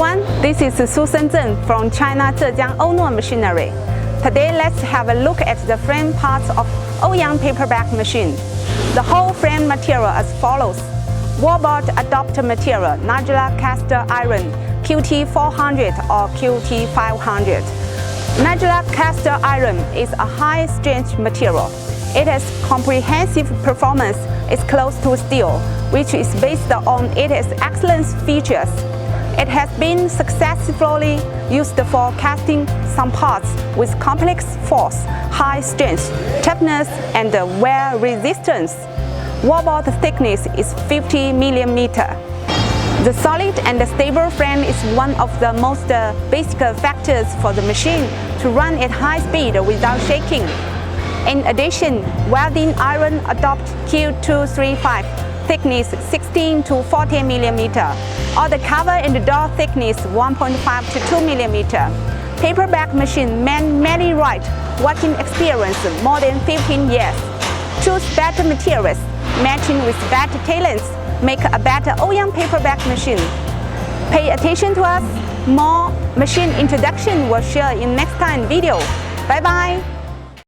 everyone, this is Susan Zheng from China Zhejiang OYANG Machinery. Today let's have a look at the frame parts of OYANG paperback machine. The whole frame material as follows. Wallboard adapter material, Nodular cast iron, QT400 or QT500. Nodular cast iron is a high-strength material. It has comprehensive performance, is close to steel, which is based on its excellent features. It has been successfully used for casting some parts with complex force, high strength, toughness, and wear resistance. Wallboard thickness is 50 mm. The solid and stable frame is one of the most basic factors for the machine to run at high speed without shaking. In addition, welding iron adopt Q235, thickness 16 to 40 mm, or the cover and door thickness 1.5 to 2 mm. Paperback machine many right, working experience more than 15 years. Choose better materials, matching with better talents, make a better OYANG paperback machine. Pay attention to us. More machine introduction will share in next time video. Bye bye.